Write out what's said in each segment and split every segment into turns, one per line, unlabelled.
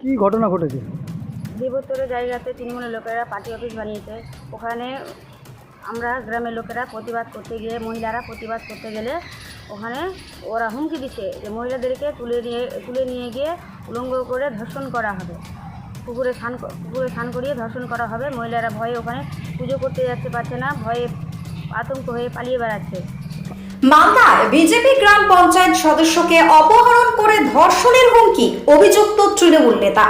কি ঘটনা ঘটেছে?
দেবোত্তরের জায়গাতে তৃণমূলের লোকেরা পার্টি অফিস বানিয়েছে। ওখানে আমরা গ্রামের লোকেরা প্রতিবাদ করতে গিয়ে, মহিলারা প্রতিবাদ করতে গেলে ওখানে ওরা হুমকি দিচ্ছে যে মহিলাদেরকে তুলে নিয়ে গিয়ে উলঙ্গ করে ধর্ষণ করা হবে, পুকুরে স্নান করিয়ে ধর্ষণ করা হবে। মহিলারা ভয়ে ওখানে পুজো করতে যাচ্ছে পারছে না, ভয়ে আতঙ্ক হয়ে পালিয়ে বেড়াচ্ছে।
মালদায় বিজেপি গ্রাম পঞ্চায়েত সদস্যকে অপহরণ করে ধর্ষণের হুমকি, অভিযুক্ত তৃণমূল নেতা।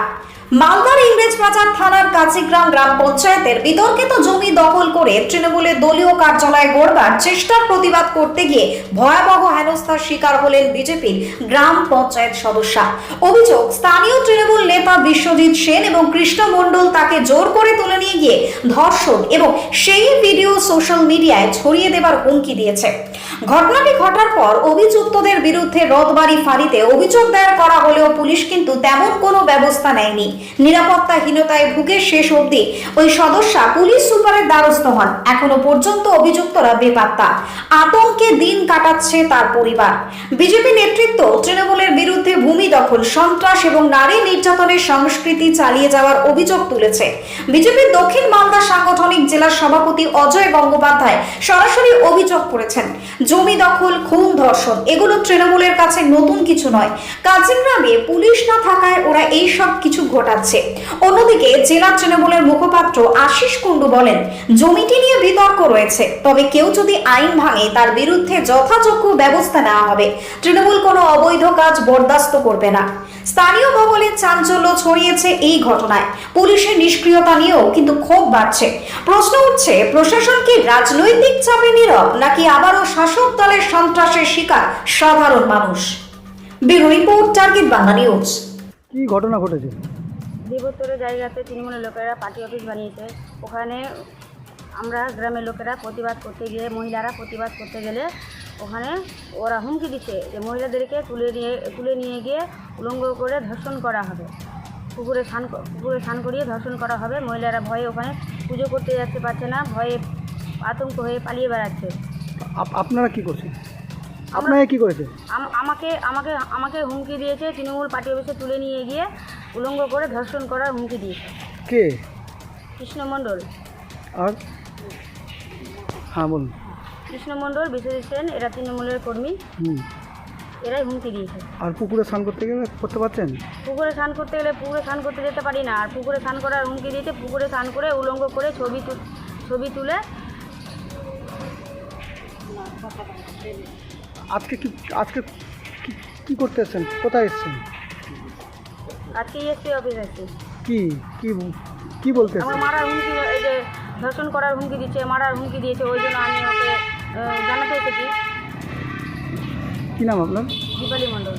মালদার ইংরেজবাজার থানার কাছিগ্রাম গ্রাম পঞ্চায়েতের বিতর্কিত জমি দখল করে তৃণমূলের দলীয় কার্যালয় গড়বার চেষ্টার প্রতিবাদ করতে গিয়ে ভয়াবহ হেনস্থার শিকার হলেন বিজেপির গ্রাম পঞ্চায়েত সদস্যা। অভিযোগ, স্থানীয় তৃণমূল নেতা বিশ্বজিৎ সেন এবং কৃষ্ণ মণ্ডল তাকে জোর করে তুলে নিয়ে গিয়ে ধর্ষণ এবং সেই ভিডিও সোশ্যাল মিডিয়ায় ছড়িয়ে দেবার হুমকি দিয়েছে। ঘটনাটি ঘটার পর অভিযুক্তদের বিরুদ্ধে রথবাড়ি ফাঁড়িতে অভিযোগ দায়ের করা হলেও পুলিশ কিন্তু তেমন কোনো ব্যবস্থা নেয়নি। নিরাপত্তাহীনতায় ভুগে শেষ অবধি ওই সদস্যা পুলিশ সুপারের দ্বারস্থ হন। এখনো পর্যন্ত অভিযুক্তরা বেপাত্তা, আতঙ্কে দিন কাটাচ্ছে তার পরিবার। বিজেপি নেতৃত্ব তৃণমূলের বিরুদ্ধে ভূমি দখল, সন্ত্রাস এবং নারী নির্যাতনের সংস্কৃতি চালিয়ে যাওয়ার অভিযোগ তুলেছে। বিজেপির দক্ষিণ মালদা সাংগঠনিক জেলার সভাপতি অজয় গঙ্গোপাধ্যায় সরাসরি অভিযোগ করেছেন, জমি দখল, খুন, ধর্ষণ এগুলো তৃণমূলের কাছে নতুন কিছু নয়। কাছিগ্রামে পুলিশ না থাকায় ওরা এই সব কিছু ঘটাচ্ছে। অন্যদিকে জেলা তৃণমূলের মুখপাত্র আশিস কুণ্ডু বলেন, জমিটি নিয়ে বিতর্ক রয়েছে, তবে কেউ যদি আইন ভাঙে তার বিরুদ্ধে যথাযোগ্য ব্যবস্থা নেওয়া হবে। তৃণমূল কোনো অবৈধ কাজ বরদাস্ত করবে না। স্থানীয় মহলে চাঞ্চল্য ছড়িয়েছে এই ঘটনায়। পুলিশের নিষ্ক্রিয়তা নিয়েও কিন্তু ক্ষোভ বাড়ছে। প্রশ্ন উঠছে, প্রশাসন কি রাজনৈতিক চাপে নীরব, নাকি আবারও শাসক দলের সন্ত্রাসের শিকার সাধারণ মানুষ? Bureau report, target Bangla news.
কি ঘটনা ঘটেছে?
দেবোত্তরের জায়গাতে তৃণমূলের লোকেরা পার্টি অফিস বানিয়েছে। ওখানে আমরা গ্রামের লোকেরা প্রতিবাদ করতে গিয়ে, মহিলারা প্রতিবাদ করতে গেলে ওখানে ওরা হুমকি দিচ্ছে যে মহিলাদেরকে তুলে নিয়ে গিয়ে উলঙ্গ করে ধর্ষণ করা হবে, পুকুরে স্নান করিয়ে ধর্ষণ করা হবে। মহিলারা ভয়ে ওখানে পুজো করতে যাচ্ছে পারছে না, ভয়ে আতঙ্ক হয়ে পালিয়ে বেড়াচ্ছে।
আপনারা কি করছেন? আপনারা কি করেছে?
আমাকে হুমকি দিয়েছে, তৃণমূল পার্টি অফিসে তুলে নিয়ে গিয়ে উলঙ্গ করে ধর্ষণ করার হুমকি দিয়েছে।
কে?
কৃষ্ণ মণ্ডল।
আর হ্যাঁ বলুন।
কৃষ্ণ মণ্ডল, বিশ্বজিৎ সেন, এরা তৃণমূলের কর্মী। এরাই হুমকি দিয়েছে।
আর পুকুরে স্নান করতে পারছেন?
পুকুরে স্নান করতে গেলে পুকুরে স্নান করতে যেতে পারি না, আর পুকুরে স্নান করার হুমকি দিয়েছে। পুকুরে স্নান করে উলঙ্গ করে ছবি তুলে।
আজকে কি করতে এসেছেন? কোথায় এসেছেন?
আজকে এসপি অফিস আছে।
কি কি কি বলতে
আমার
এসেছেন?
মারার হুমকি, এই যে ধর্ষণ করার হুমকি দিচ্ছে, মারার হুমকি দিয়েছে, ওই জন্য আমি ওকে জানাতে এসেছি।
কি নাম আপনার?
দীপালি মণ্ডল।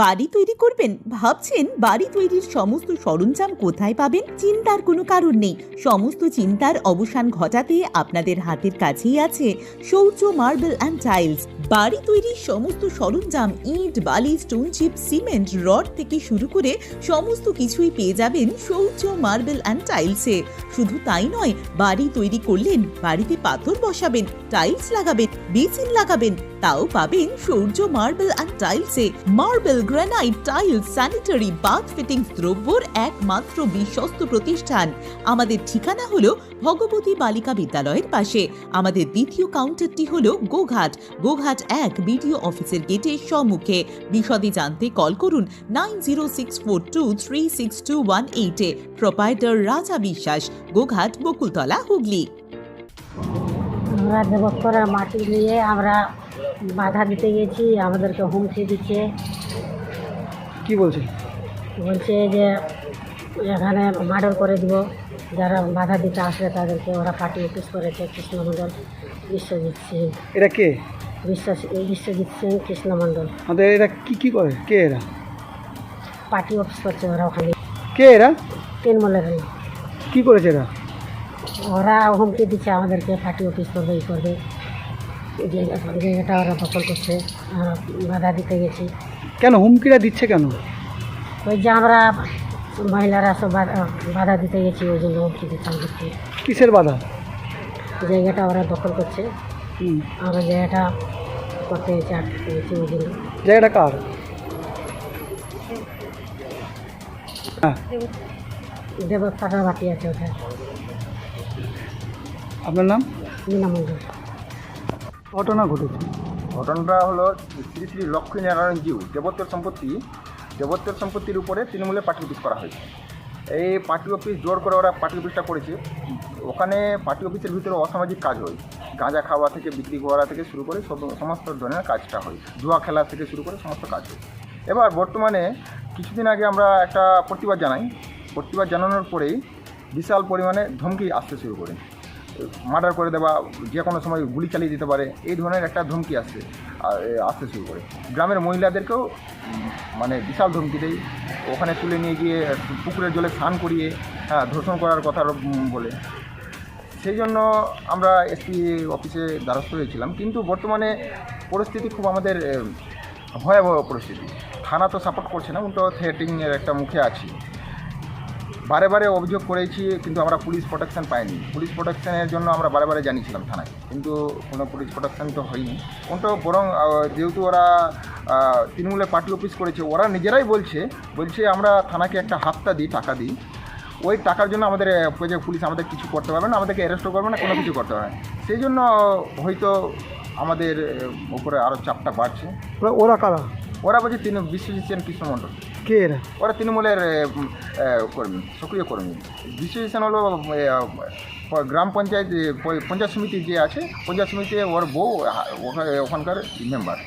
বাড়ি তৈরি করবেন? ভাবছেন বাড়ি তৈরির সমস্ত সরঞ্জাম কোথায় পাবেন? চিন্তার কোনো কারণ নেই। সমস্ত চিন্তার অবসান ঘটাতে আপনাদের হাতের কাছেই আছে শৌর্য মার্বেল অ্যান্ড টাইলস। বাড়ি তৈরির সমস্ত সরঞ্জাম, ইট, বালি, স্টোন চিপ, সিমেন্ট, রড থেকে শুরু করে সমস্ত কিছুই পেয়ে যাবেন শৌর্য মার্বেল অ্যান্ড টাইলসে। শুধু তাই নয়, বাড়ি তৈরি করলেন, বাড়িতে পাথর বসাবেন, টাইলস লাগাবেন, বেসিন লাগাবেন, তাও পাবেন শৌর্য মার্বেল অ্যান্ড টাইলসে। Marble, granite, tiles, sanitary, bath fittings দ্রব্যর একমাত্র বিশ্বস্ত প্রতিষ্ঠান। আমাদের ঠিকানা হলো ভগবতী বালিকা বিদ্যালয়ের পাশে। আমাদের দ্বিতীয় কাউন্টারটি হলো গোঘাট 1 বিডিও অফিসের গেটের সম্মুখে। বিশদে জানতে কল করুন 9064236218 প্রোপাইটার রাজা বিশ্বাস, গোঘাট, বকুলতলা, হুগলি।
আমরা দেবোত্তরের মাটি নিয়ে আমরা বাধা দিতে গেছি, আমাদেরকে হুমকি দিচ্ছে।
কি বলছে?
বলছে যে এখানে মার্ডার করে দিব, যারা বাধা দিতে আসবে তাদেরকে। ওরা পার্টি অফিস করেছে, কৃষ্ণ মণ্ডল, বিশ্বজিৎ সিং।
এরা কে?
বিশ্বজিৎ সিং, কৃষ্ণ মণ্ডল।
আমাদের এরা কি করে? কে এরা?
পার্টি অফিস করছে ওরা ওখানে।
কে এরা?
তৃণমূলের।
কি করেছে এরা?
ওরা হুমকি দিচ্ছে আমাদেরকে, পার্টি অফিস করবে, এই করবে। জায়গাটা ওরা দখল করছে, আমরা বাধা দিতে গেছি।
কেন হুমকিটা দিচ্ছে কেন?
ওই যে আমরা মহিলারা সব বাধা দিতে গেছি, ওই জন্য হুমকি দিচ্ছে আমাদেরকে।
কিসের বাধা?
জায়গাটা ওরা দখল করছে, আমরা জায়গাটা করতে গেছি, আটকে গেছি, ওই জন্য।
জায়গাটা কার? হ্যাঁ,
দেবর টাকার বাটি আছে ওখানে।
আপনার নাম?
মিনা মন্দির।
ঘটনা ঘটেছে।
ঘটনাটা হলো শ্রী শ্রী লক্ষ্মীনারায়ণ জিউ দেবত্বের সম্পত্তির উপরে তৃণমূলে পার্টি অফিস করা হয়েছে। এই পার্টি অফিস জোর করে ওরা পার্টি অফিসটা করেছে। ওখানে পার্টি অফিসের ভিতরে অসামাজিক কাজ হয়, গাঁজা খাওয়া থেকে বিক্রি করা থেকে শুরু করে সমস্ত ধরনের কাজটা হয়, জুয়া খেলা থেকে শুরু করে সমস্ত কাজ হয়। এবার বর্তমানে কিছুদিন আগে আমরা একটা প্রতিবাদ জানানোর পরেই বিশাল পরিমাণে ধমকি আসতে শুরু করে, মার্ডার করে দেওয়া, যে কোনো সময় গুলি চালিয়ে দিতে পারে, এই ধরনের একটা ধমকি আসতে শুরু করে। গ্রামের মহিলাদেরকেও মানে বিশাল ধমকি দেয়, ওখানে তুলে নিয়ে গিয়ে পুকুরের জলে স্নান করিয়ে ধর্ষণ করার কথা বলে। সেই জন্য আমরা এসপি অফিসে দ্বারস্থ হয়েছিলাম। কিন্তু বর্তমানে পরিস্থিতি খুব আমাদের ভয়াবহ পরিস্থিতি। থানা তো সাপোর্ট করছে না, উল্টো থ্রেটিংয়ের একটা মুখে আছি। বারে অভিযোগ করেছি, কিন্তু আমরা পুলিশ প্রোটেকশন পাইনি। পুলিশ প্রোটেকশনের জন্য আমরা বারে জানিয়েছিলাম থানায়, কিন্তু কোনো পুলিশ প্রোটেকশন তো হয়নি। উল্টো বরং যেহেতু ওরা তৃণমূলের পার্টি অফিস করেছে, ওরা নিজেরাই বলছে আমরা থানাকে একটা হাফতা দিই, টাকা দিই, ওই টাকার জন্য আমাদের পুলিশ আমাদের কিছু করতে পারবে না, আমাদেরকে অ্যারেস্টও করবে না, কোনো কিছু করতে পারবে না। সেই জন্য হয়তো আমাদের উপরে আরও চাপটা বাড়ছে।
ওরা কারা?
ওরা বলছে বিশ্বজিৎ সেন, কৃষ্ণ মণ্ডল।
কে এরা?
ওরা তৃণমূলের কর্মী, সক্রিয় কর্মী। বিশ্বজিৎ সেন হলো গ্রাম পঞ্চায়েত সমিতি যে আছে, পঞ্চায়েত সমিতি ওর বউ ওখানকার মেম্বার,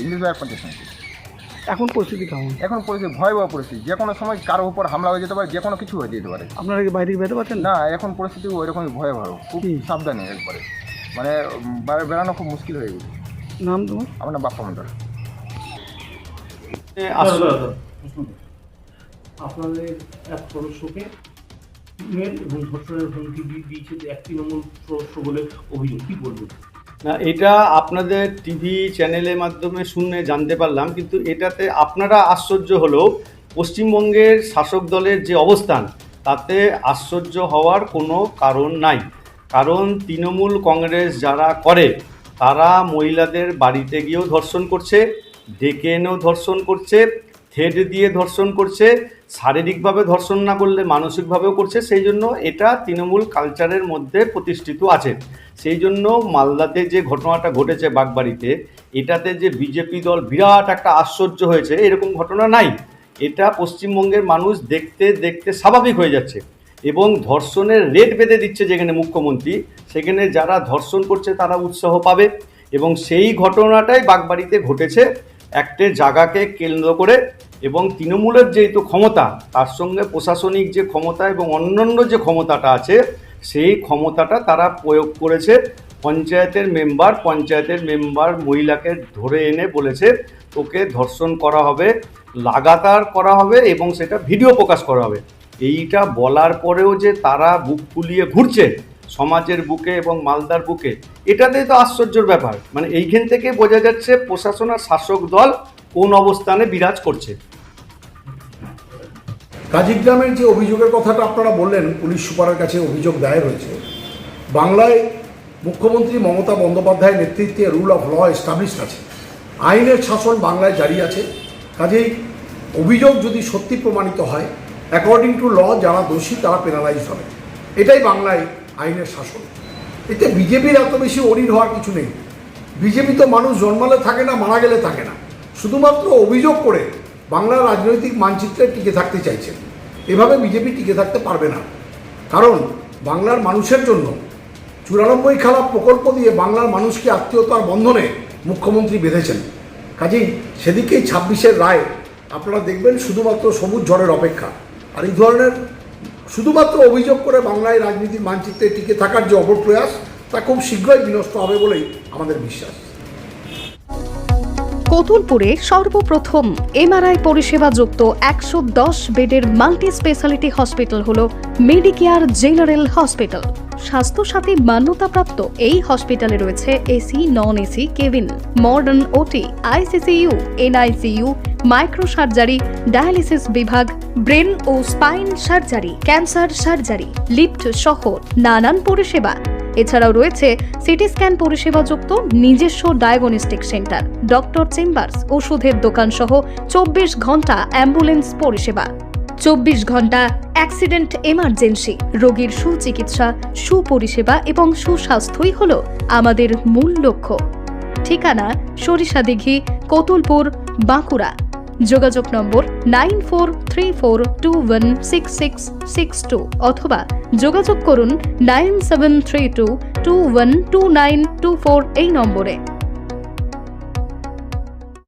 ইংলিশ বাজার পঞ্চায়েত সমিতি।
এখন পরিস্থিতি কেমন?
এখন পরিস্থিতি ভয়াবহ পরিস্থিতি, যে কোনো সময় কারোর উপর হামলা হয়ে যেতে পারে, যে কোনো কিছু হয়ে যেতে পারে।
আপনারা কি বাইরে বেরোতে পারছেন
না, এখন পরিস্থিতি ওইরকমই ভয়াবহ, খুব সাবধানে একবারে, মানে বেড়ানো খুব মুশকিল হয়ে গেছে।
নাম তোমার?
আমার নাম বাপ্পা মন্ডল।
আপনাদের এক সদস্যকে মেল এবং ধর্ষণের হুমকি দিয়েছে এক তৃণমূল সদস্য বলে অভিযোগ, কী বলবেন?
না, এটা আপনাদের টিভি চ্যানেলের মাধ্যমে শুনে জানতে পারলাম, কিন্তু এটাতে আপনারা আশ্চর্য হলেও পশ্চিমবঙ্গের শাসক দলের যে অবস্থান, তাতে আশ্চর্য হওয়ার কোনো কারণ নাই। কারণ তৃণমূল কংগ্রেস যারা করে, তারা মহিলাদের বাড়িতে গিয়েও ধর্ষণ করছে, ডেকে এনেও ধর্ষণ করছে, থ্রেড দিয়ে ধর্ষণ করছে, শারীরিকভাবে ধর্ষণ না করলে মানসিকভাবেও করছে। সেই জন্য এটা তৃণমূল কালচারের মধ্যে প্রতিষ্ঠিত আছে। সেই জন্য মালদাতে যে ঘটনাটা ঘটেছে বাগবাড়িতে, এটাতে যে বিজেপি দল বিরাট একটা আশ্চর্য হয়েছে, এরকম ঘটনা নাই। এটা পশ্চিমবঙ্গের মানুষ দেখতে দেখতে স্বাভাবিক হয়ে যাচ্ছে, এবং ধর্ষণের রেট বেঁধে দিচ্ছে যেখানে মুখ্যমন্ত্রী, সেখানে যারা ধর্ষণ করছে তারা উৎসাহ পাবে। এবং সেই ঘটনাটাই বাগবাড়িতে ঘটেছে একটা জায়গাকে কেন্দ্র করে, এবং তৃণমূলের যেহেতু ক্ষমতা, তার সঙ্গে প্রশাসনিক যে ক্ষমতা এবং অন্যান্য যে ক্ষমতাটা আছে, সেই ক্ষমতাটা তারা প্রয়োগ করেছে। পঞ্চায়েতের মেম্বার মহিলাকে ধরে এনে বলেছে তোকে ধর্ষণ করা হবে, লাগাতার করা হবে, এবং সেটা ভিডিও প্রকাশ করা হবে। এইটা বলার পরেও যে তারা বুক ফুলিয়ে ঘুরছে সমাজের বুকে এবং মালদার বুকে, এটাতেই তো আশ্চর্যের ব্যাপার। মানে এইখান থেকে বোঝা যাচ্ছে প্রশাসন আর শাসক দল কোন অবস্থানে বিরাজ করছে।
কাজীগ্রামের যে অভিযোগের কথাটা আপনারা বললেন, পুলিশ সুপারের কাছে অভিযোগ দায়ের হয়েছে। বাংলায় মুখ্যমন্ত্রী মমতা বন্দ্যোপাধ্যায়ের নেতৃত্বে রুল অফ ল এস্টাবলিশড আছে, আইনের শাসন বাংলায় জারি আছে। কাজেই অভিযোগ যদি সত্যি প্রমাণিত হয়, অ্যাকর্ডিং টু ল যারা দোষী তারা পেনালাইজ হবে। এটাই বাংলায় আইনের শাসন। এতে বিজেপির এত বেশি অরির হওয়ার কিছু নেই। বিজেপি তো মানুষ জন্মালে থাকে না, মারা গেলে থাকে না। শুধুমাত্র অভিযোগ করে বাংলার রাজনৈতিক মানচিত্রে টিকে থাকতে চাইছেন। এভাবে বিজেপি টিকে থাকতে পারবে না, কারণ বাংলার মানুষের জন্য 94 খালা প্রকল্প দিয়ে বাংলার মানুষকে আত্মীয়তার বন্ধনে মুখ্যমন্ত্রী বেঁধেছেন। কাজেই সেদিকেই 26-এর রায় আপনারা দেখবেন শুধুমাত্র সবুজ ঝড়ের অপেক্ষা। আর এই ধরনের শুধুমাত্র অভিযোগ করে বাংলায় রাজনীতির মানচিত্রে টিকে থাকার যে অপপ্রয়াস, তা খুব শীঘ্রই বিনষ্ট হবে বলেই আমাদের বিশ্বাস।
কতুলপুরে সর্বপ্রথম এমআরআই পরিষেবা যুক্ত 110 বেডের মাল্টি স্পেশালিটি হসপিটাল হলো মেডিকেয়ার জেনারেল হসপিটাল। স্বাস্থ্যসাথী মান্যতাপ্রাপ্ত এই হসপিটালে রয়েছে AC, non AC cabin, modern OT, ICCU, NICU, micro surgery, dialysis বিভাগ, ব্রেন ও spine surgery, cancer surgery, lift সহ নানান পরিষেবা। এছাড়াও রয়েছে সিটি স্ক্যান পরিষেবা যুক্ত নিজস্ব ডায়াগনস্টিক সেন্টার, ডক্টর চেম্বার্স, ওষুধের দোকান সহ 24 ঘন্টা অ্যাম্বুলেন্স পরিষেবা। 24 ঘন্টা অ্যাক্সিডেন্ট এমার্জেন্সি, রোগীর সুচিকিৎসা, সুপরিষেবা এবং সুস্বাস্থ্যই হলো আমাদের মূল লক্ষ্য। ঠিকানা সরিষাদিঘি, কোতুলপুর, বাঁকুড়া। যোগাযোগ নম্বর 9434216662 অথবা যোগাযোগ করুন 9732212924 এই নম্বরে।